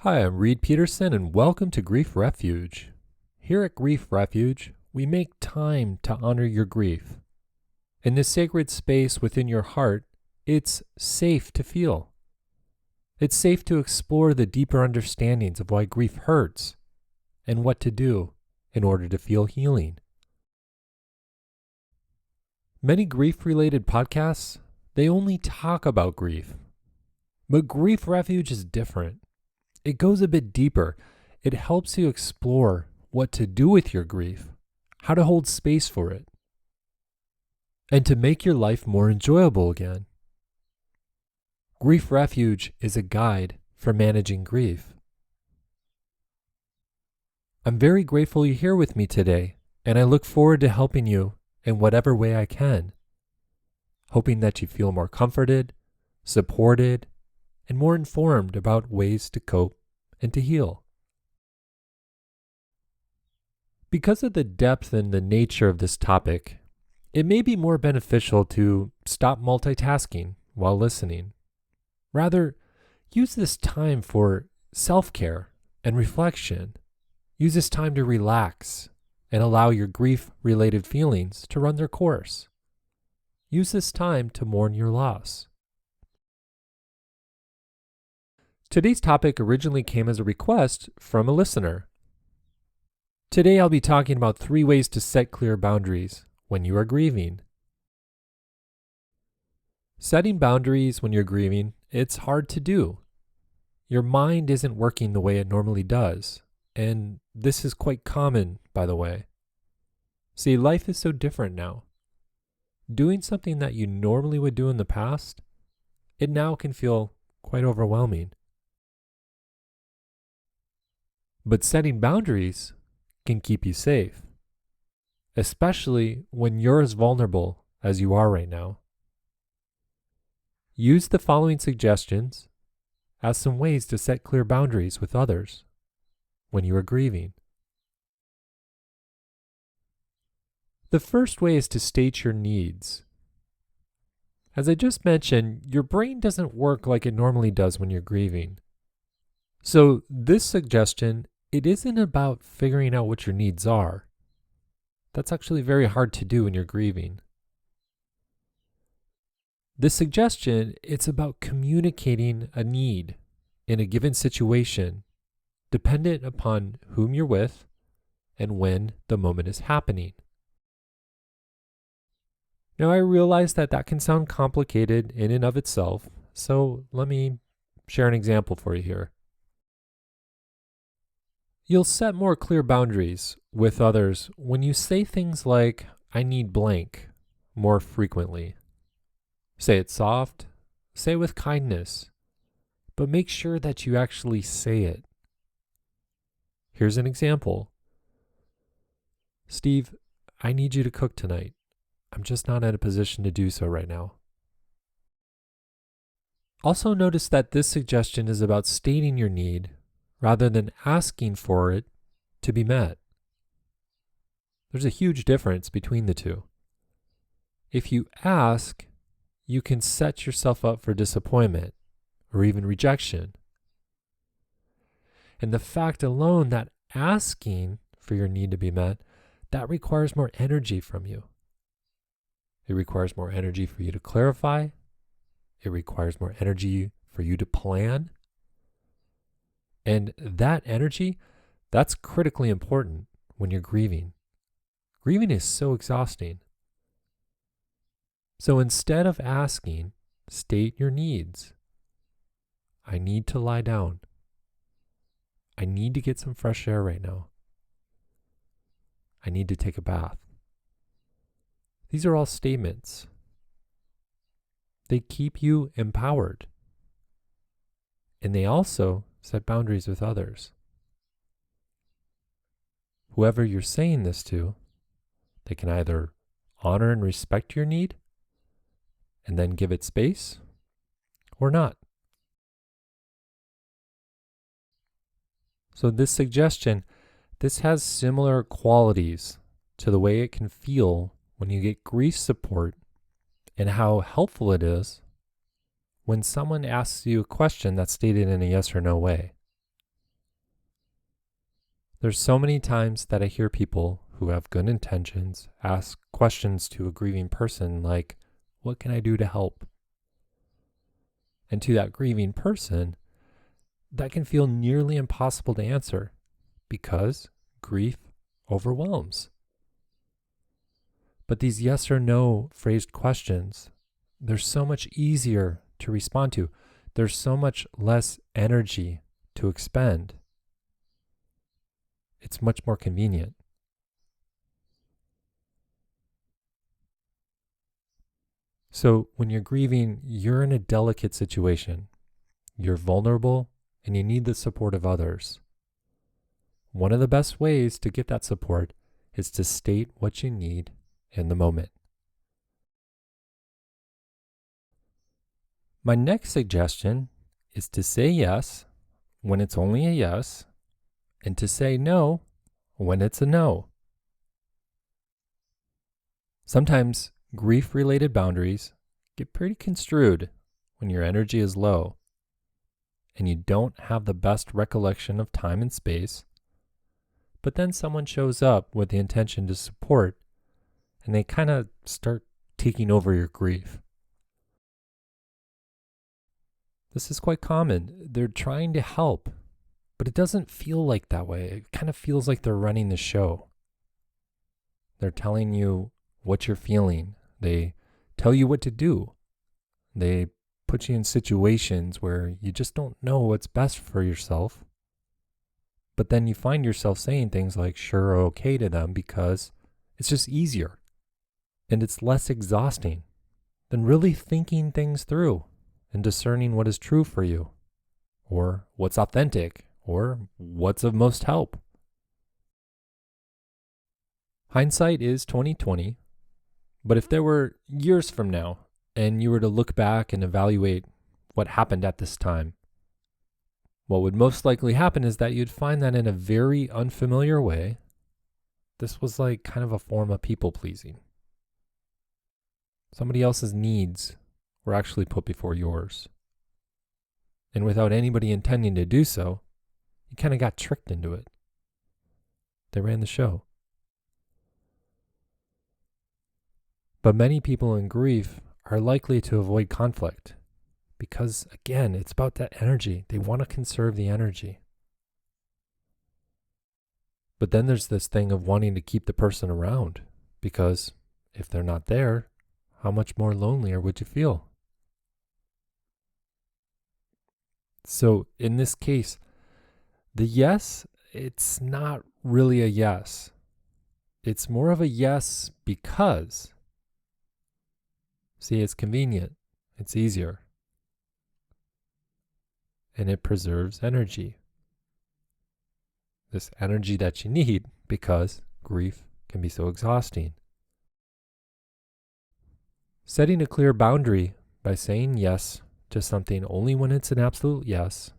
Hi, I'm Reed Peterson, and welcome to Grief Refuge. Here at Grief Refuge, we make time to honor your grief. In this sacred space within your heart, it's safe to feel. It's safe to explore the deeper understandings of why grief hurts and what to do in order to feel healing. Many grief-related podcasts, they only talk about grief. But Grief Refuge is different. It goes a bit deeper. It helps you explore what to do with your grief, how to hold space for it, and to make your life more enjoyable again. Grief Refuge is a guide for managing grief. I'm very grateful you're here with me today, and I look forward to helping you in whatever way I can, hoping that you feel more comforted, supported, and more informed about ways to cope and to heal. Because of the depth and the nature of this topic, it may be more beneficial to stop multitasking while listening. Rather, use this time for self-care and reflection. Use this time to relax and allow your grief-related feelings to run their course. Use this time to mourn your loss. Today's topic originally came as a request from a listener. Today I'll be talking about 3 ways to set clear boundaries when you are grieving. Setting boundaries when you're grieving, it's hard to do. Your mind isn't working the way it normally does, and this is quite common, by the way. See, life is so different now. Doing something that you normally would do in the past, it now can feel quite overwhelming. But setting boundaries can keep you safe, especially when you're as vulnerable as you are right now. Use the following suggestions as some ways to set clear boundaries with others when you are grieving. The first way is to state your needs. As I just mentioned, your brain doesn't work like it normally does when you're grieving. So this suggestion, it isn't about figuring out what your needs are. That's actually very hard to do when you're grieving. This suggestion, it's about communicating a need in a given situation, dependent upon whom you're with and when the moment is happening. Now, I realize that can sound complicated in and of itself, so let me share an example for you here. You'll set more clear boundaries with others when you say things like, "I need blank," more frequently. Say it soft, say it with kindness, but make sure that you actually say it. Here's an example. "Steve, I need you to cook tonight. I'm just not in a position to do so right now." Also notice that this suggestion is about stating your need rather than asking for it to be met. There's a huge difference between the two. If you ask, you can set yourself up for disappointment or even rejection. And the fact alone that asking for your need to be met, that requires more energy from you. It requires more energy for you to clarify. It requires more energy for you to plan. And that energy, that's critically important when you're grieving. Grieving is so exhausting. So instead of asking, state your needs. "I need to lie down. I need to get some fresh air right now. I need to take a bath." These are all statements. They keep you empowered. And they also set boundaries with others. Whoever you're saying this to, they can either honor and respect your need and then give it space, or not. So this suggestion, this has similar qualities to the way it can feel when you get grief support and how helpful it is when someone asks you a question that's stated in a yes or no way. There's so many times that I hear people who have good intentions ask questions to a grieving person like, what can I do to help? And to that grieving person, that can feel nearly impossible to answer because grief overwhelms. But these yes or no phrased questions, they're so much easier to respond to. There's so much less energy to expend. It's much more convenient. So when you're grieving, you're in a delicate situation. You're vulnerable and you need the support of others. One of the best ways to get that support is to state what you need in the moment. My next suggestion is to say yes when it's only a yes, and to say no when it's a no. Sometimes grief-related boundaries get pretty construed when your energy is low and you don't have the best recollection of time and space, but then someone shows up with the intention to support and they kind of start taking over your grief. This is quite common. They're trying to help, but it doesn't feel like that way. It kind of feels like they're running the show. They're telling you what you're feeling. They tell you what to do. They put you in situations where you just don't know what's best for yourself. But then you find yourself saying things like sure or okay to them because it's just easier. And it's less exhausting than really thinking things through and discerning what is true for you, or what's authentic, or what's of most help. Hindsight is 20/20, but if there were years from now and you were to look back and evaluate what happened at this time, what would most likely happen is that you'd find that in a very unfamiliar way, this was like kind of a form of people pleasing. Somebody else's needs were actually put before yours. And without anybody intending to do so, you kind of got tricked into it. They ran the show. But many people in grief are likely to avoid conflict because, again, it's about that energy. They want to conserve the energy. But then there's this thing of wanting to keep the person around because if they're not there, how much more lonelier would you feel? So in this case, the yes, it's not really a yes. It's more of a yes because, see, it's convenient, it's easier, and it preserves energy. This energy that you need because grief can be so exhausting. Setting a clear boundary by saying yes to something only when it's an absolute yes,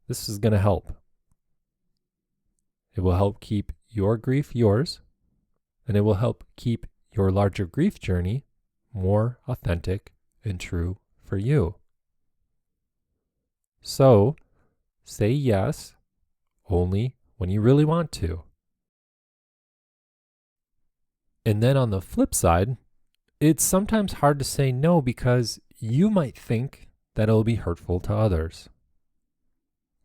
this is going to help. It will help keep your grief yours, and it will help keep your larger grief journey more authentic and true for you. So, say yes only when you really want to. And then on the flip side, it's sometimes hard to say no because you might think that it'll be hurtful to others.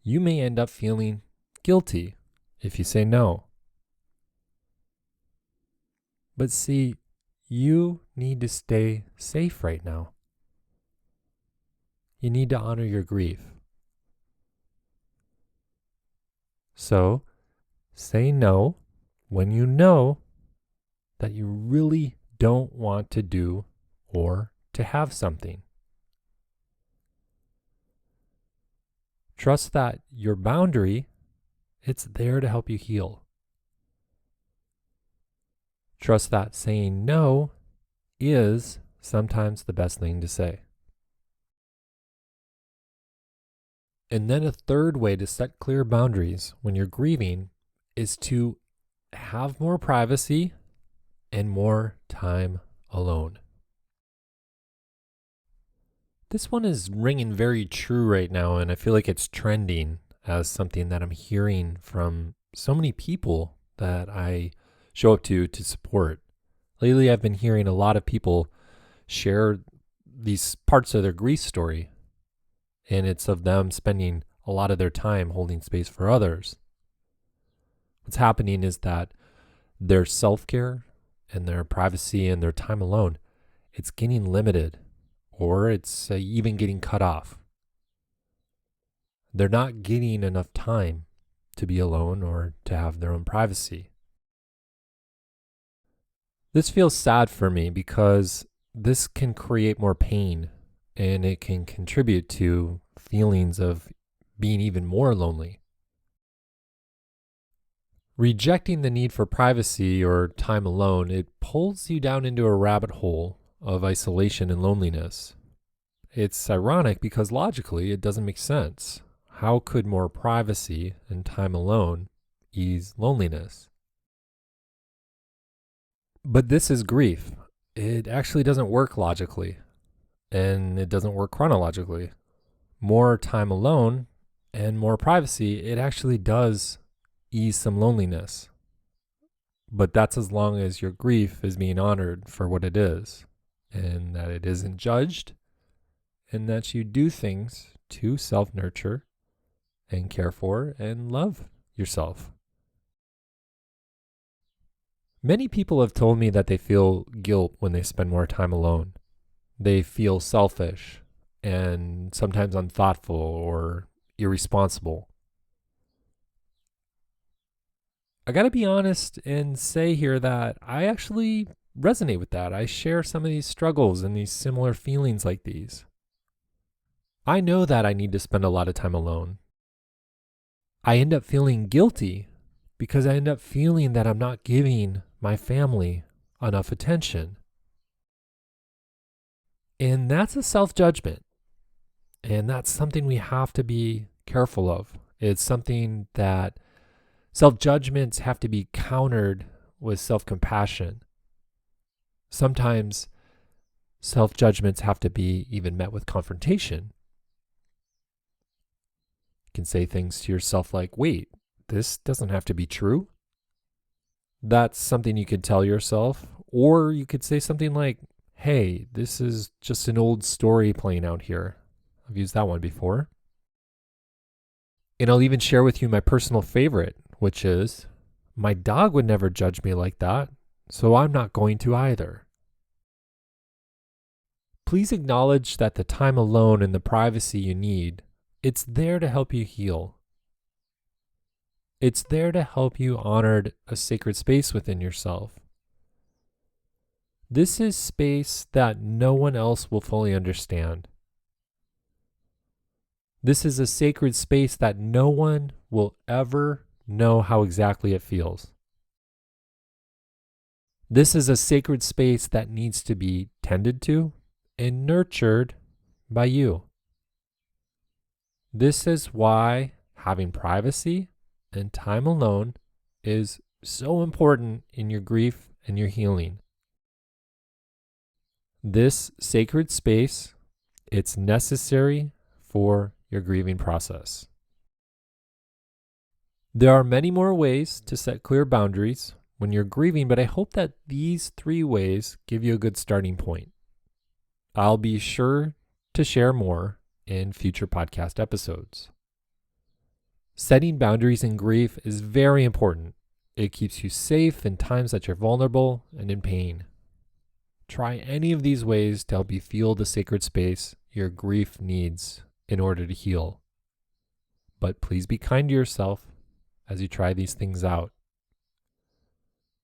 You may end up feeling guilty if you say no. But see, you need to stay safe right now. You need to honor your grief. So, say no when you know that you really don't want to do or to have something. Trust that your boundary, it's there to help you heal. Trust that saying no is sometimes the best thing to say. And then a third way to set clear boundaries when you're grieving is to have more privacy and more time alone. This one is ringing very true right now, and I feel like it's trending as something that I'm hearing from so many people that I show up to support. Lately, I've been hearing a lot of people share these parts of their grief story, and it's of them spending a lot of their time holding space for others. What's happening is that their self-care and their privacy and their time alone, it's getting limited, or it's even getting cut off. They're not getting enough time to be alone or to have their own privacy. This feels sad for me because this can create more pain, and it can contribute to feelings of being even more lonely. Rejecting the need for privacy or time alone, it pulls you down into a rabbit hole of isolation and loneliness. It's ironic because logically it doesn't make sense. How could more privacy and time alone ease loneliness? But this is grief. It actually doesn't work logically, and it doesn't work chronologically. More time alone and more privacy, it actually does ease some loneliness. But that's as long as your grief is being honored for what it is, and that it isn't judged, and that you do things to self-nurture and care for and love yourself. Many people have told me that they feel guilt when they spend more time alone. They feel selfish and sometimes unthoughtful or irresponsible. I gotta be honest and say here that I actually resonate with that. I share some of these struggles and these similar feelings like these. I know that I need to spend a lot of time alone. I end up feeling guilty because I end up feeling that I'm not giving my family enough attention. And that's a self-judgment. And that's something we have to be careful of. It's something that self-judgments have to be countered with self-compassion. Sometimes self-judgments have to be even met with confrontation. You can say things to yourself like, wait, this doesn't have to be true. That's something you could tell yourself. Or you could say something like, hey, this is just an old story playing out here. I've used that one before. And I'll even share with you my personal favorite, which is, my dog would never judge me like that, so I'm not going to either. Please acknowledge that the time alone and the privacy you need, it's there to help you heal. It's there to help you honor a sacred space within yourself. This is space that no one else will fully understand. This is a sacred space that no one will ever know how exactly it feels. This is a sacred space that needs to be tended to and nurtured by you. This is why having privacy and time alone is so important in your grief and your healing. This sacred space, it's necessary for your grieving process. There are many more ways to set clear boundaries when you're grieving, but I hope that these 3 ways give you a good starting point. I'll be sure to share more in future podcast episodes. Setting boundaries in grief is very important. It keeps you safe in times that you're vulnerable and in pain. Try any of these ways to help you feel the sacred space your grief needs in order to heal. But please be kind to yourself as you try these things out.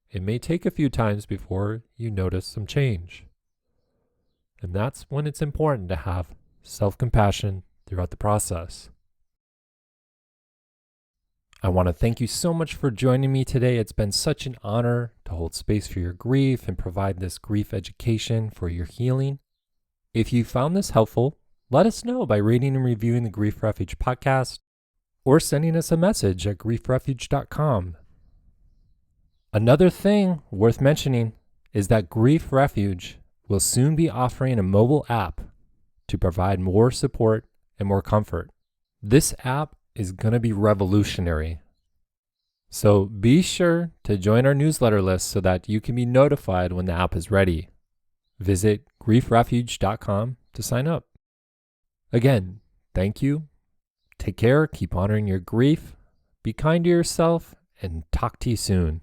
It may take a few times before you notice some change. And that's when it's important to have self-compassion throughout the process. I want to thank you so much for joining me today. It's been such an honor to hold space for your grief and provide this grief education for your healing. If you found this helpful, let us know by rating and reviewing the Grief Refuge podcast or sending us a message at griefrefuge.com. Another thing worth mentioning is that Grief Refuge will soon be offering a mobile app to provide more support and more comfort. This app is going to be revolutionary. So be sure to join our newsletter list so that you can be notified when the app is ready. Visit griefrefuge.com to sign up. Again, thank you. Take care, keep honoring your grief, be kind to yourself, and talk to you soon.